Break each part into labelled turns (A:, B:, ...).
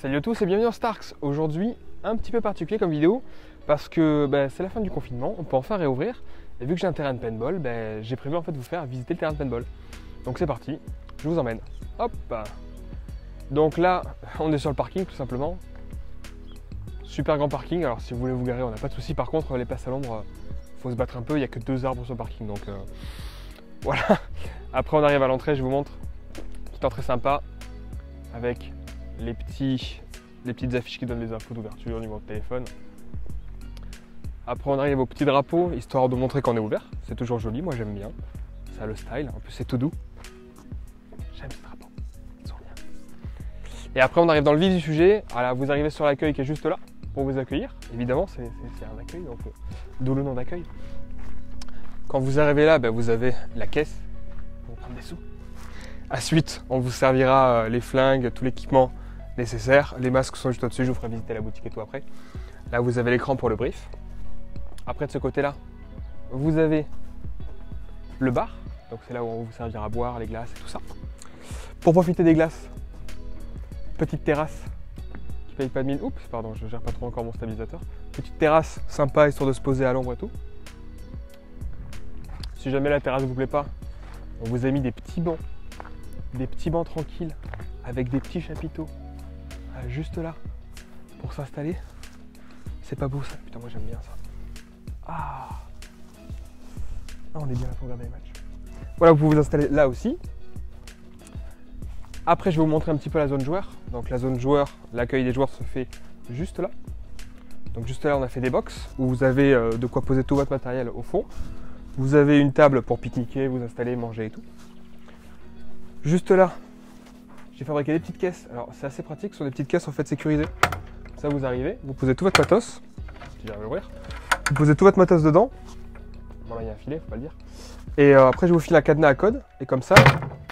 A: Salut à tous et bienvenue dans Starks. Aujourd'hui, un petit peu particulier comme vidéo parce que c'est la fin du confinement, on peut enfin réouvrir. Et vu que j'ai un terrain de paintball, j'ai prévu en fait de vous faire visiter le terrain de paintball. Donc c'est parti, je vous emmène. Hop. Donc là, on est sur le parking tout simplement. Super grand parking, alors si vous voulez vous garer, on n'a pas de souci. Par contre, les places à l'ombre, faut se battre un peu, il n'y a que 2 arbres sur le parking. Donc voilà. Après on arrive à l'entrée, je vous montre. Petite entrée sympa avec les petites affiches qui donnent les infos d'ouverture, numéro de téléphone. Après on arrive au petit drapeau, histoire de montrer qu'on est ouvert. C'est toujours joli, moi j'aime bien. Ça a le style, en plus c'est tout doux. J'aime ce drapeau, ils sont bien. Et après on arrive dans le vif du sujet. Alors, vous arrivez sur l'accueil qui est juste là pour vous accueillir. Évidemment c'est un accueil, donc d'où le nom d'accueil. Quand vous arrivez là, vous avez la caisse pour prendre des sous. Ensuite, on vous servira les flingues, tout l'équipement nécessaire. Les masques sont juste au-dessus, je vous ferai visiter la boutique et tout après. Là, vous avez l'écran pour le brief. Après, de ce côté-là, vous avez le bar. Donc, c'est là où on vous servira à boire, les glaces et tout ça. Pour profiter des glaces, petite terrasse qui paye pas de mine. Oups, pardon, je gère pas trop encore mon stabilisateur. Petite terrasse sympa, histoire de se poser à l'ombre et tout. Si jamais la terrasse ne vous plaît pas, on vous a mis des petits bancs. Des petits bancs tranquilles avec des petits chapiteaux juste là pour s'installer. C'est pas beau ça, putain moi j'aime bien ça. Ah, on est bien là pour regarder les matchs. Voilà, vous pouvez vous installer là aussi. Après je vais vous montrer un petit peu la zone joueur. Donc la zone joueur, l'accueil des joueurs se fait juste là. Donc juste là on a fait des box où vous avez de quoi poser tout votre matériel au fond. Vous avez une table pour pique-niquer, vous installer, manger et tout. Juste là, j'ai fabriqué des petites caisses. Alors c'est assez pratique, ce sont des petites caisses en fait sécurisées. Ça vous arrivez, vous posez tout votre matos. Si j'arrive à l'ouvrir. Vous posez tout votre matos dedans. Bon là il y a un filet, faut pas le dire. Et après je vous file un cadenas à code. Et comme ça,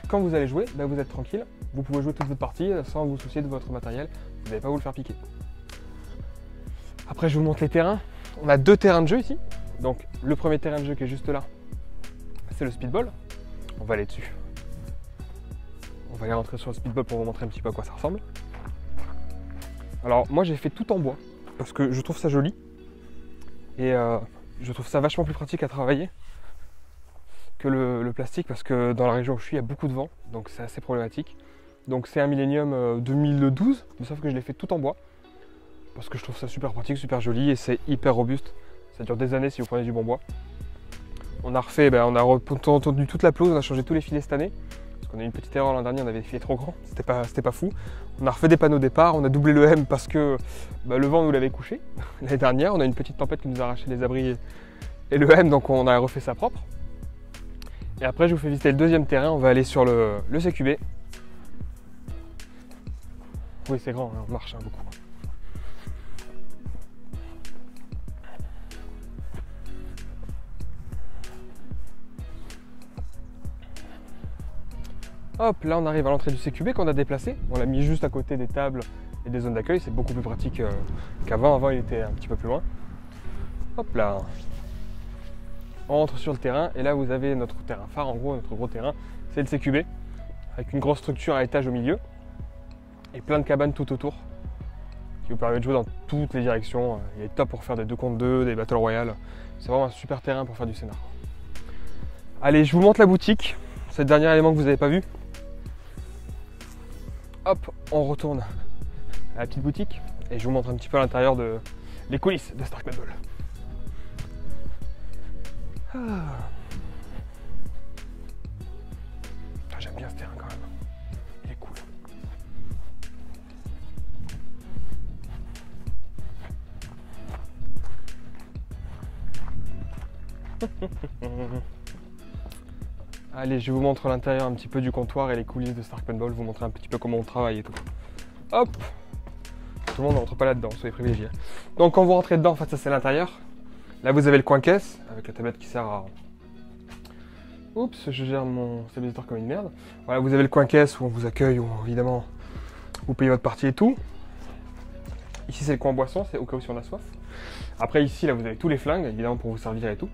A: quand vous allez jouer, vous êtes tranquille. Vous pouvez jouer toute votre partie sans vous soucier de votre matériel. Vous n'allez pas vous le faire piquer. Après je vous montre les terrains. On a 2 terrains de jeu ici. Donc le premier terrain de jeu qui est juste là, c'est le speedball. On va aller dessus. On va aller rentrer sur le speedball pour vous montrer un petit peu à quoi ça ressemble. Alors moi j'ai fait tout en bois parce que je trouve ça joli et je trouve ça vachement plus pratique à travailler que le plastique parce que dans la région où je suis il y a beaucoup de vent donc c'est assez problématique. Donc c'est un Millennium 2012 mais sauf que je l'ai fait tout en bois parce que je trouve ça super pratique, super joli et c'est hyper robuste. Ça dure des années si vous prenez du bon bois. On a refait, on a entendu toute la pelouse, on a changé tous les filets cette année. Parce qu'on a eu une petite erreur l'an dernier, on avait des filets trop grands, c'était pas fou. On a refait des panneaux départ, on a doublé le M parce que le vent nous l'avait couché l'année dernière. On a eu une petite tempête qui nous a arraché les abris et le M, donc on a refait ça propre. Et après je vous fais visiter le deuxième terrain, on va aller sur le CQB. Oui c'est grand, on marche beaucoup. Hop, là on arrive à l'entrée du CQB qu'on a déplacé. On l'a mis juste à côté des tables et des zones d'accueil. C'est beaucoup plus pratique qu'avant. Avant il était un petit peu plus loin. Hop là. On rentre sur le terrain et là vous avez notre terrain phare. En gros, notre gros terrain, c'est le CQB. Avec une grosse structure à étage au milieu. Et plein de cabanes tout autour. Qui vous permet de jouer dans toutes les directions. Il est top pour faire des 2 contre 2, des Battle Royale. C'est vraiment un super terrain pour faire du scénar. Allez, je vous montre la boutique. C'est le dernier élément que vous n'avez pas vu. Hop, on retourne à la petite boutique et je vous montre un petit peu à l'intérieur les coulisses de Stark Paintball. J'aime bien ce terrain quand même. Il est cool. Allez, je vous montre l'intérieur un petit peu du comptoir et les coulisses de Stark Paintball, vous montrer un petit peu comment on travaille et tout. Hop! Tout le monde ne rentre pas là-dedans, soyez privilégiés. Donc quand vous rentrez dedans, en fait ça c'est l'intérieur. Là vous avez le coin caisse, avec la tablette qui sert à... Oups, je gère mon stabilisateur comme une merde. Voilà, vous avez le coin caisse où on vous accueille, où évidemment vous payez votre partie et tout. Ici c'est le coin boisson, c'est au cas où si on a soif. Après ici, là vous avez tous les flingues, évidemment pour vous servir et tout.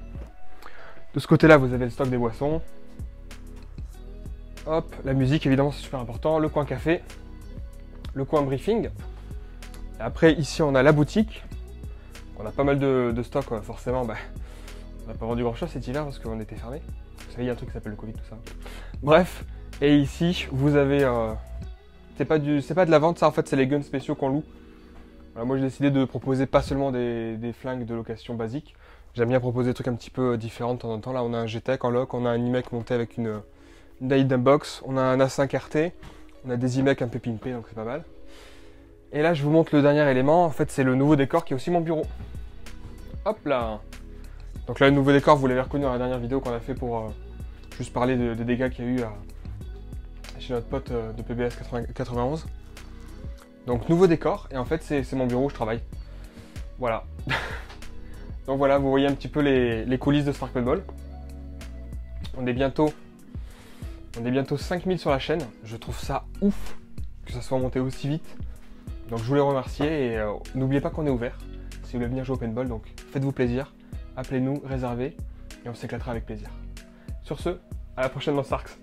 A: De ce côté-là, vous avez le stock des boissons. Hop, la musique évidemment c'est super important, le coin café, le coin briefing, Après, ici, on a la boutique. On a pas mal de stock, forcément. Bah, on n'a pas vendu grand chose cet hiver parce qu'on était fermé. Vous savez, il y a un truc qui s'appelle le Covid, tout ça. Bref, et ici, vous avez. C'est pas de la vente, ça en fait, c'est les guns spéciaux qu'on loue. Voilà, moi, j'ai décidé de proposer pas seulement des flingues de location basique. J'aime bien proposer des trucs un petit peu différents de temps en temps. Là, on a un GTEC en loc, on a un IMEC monté avec une Daidam Box, on a un A5 RT, on a des IMEC un peu pimpés, donc c'est pas mal. Et là, je vous montre le dernier élément. En fait, c'est le nouveau décor qui est aussi mon bureau. Hop là! Donc là, le nouveau décor, vous l'avez reconnu dans la dernière vidéo qu'on a fait pour juste parler des dégâts qu'il y a eu chez notre pote de PBS 91. Donc nouveau décor, et en fait c'est mon bureau où je travaille. Voilà. Donc voilà, vous voyez un petit peu les coulisses de Stark Paintball. On est bientôt 5000 sur la chaîne. Je trouve ça ouf que ça soit monté aussi vite. Donc je voulais remercier et n'oubliez pas qu'on est ouvert. Si vous voulez venir jouer au paintball, donc faites-vous plaisir. Appelez-nous, réservez, et on s'éclatera avec plaisir. Sur ce, à la prochaine dans Starks.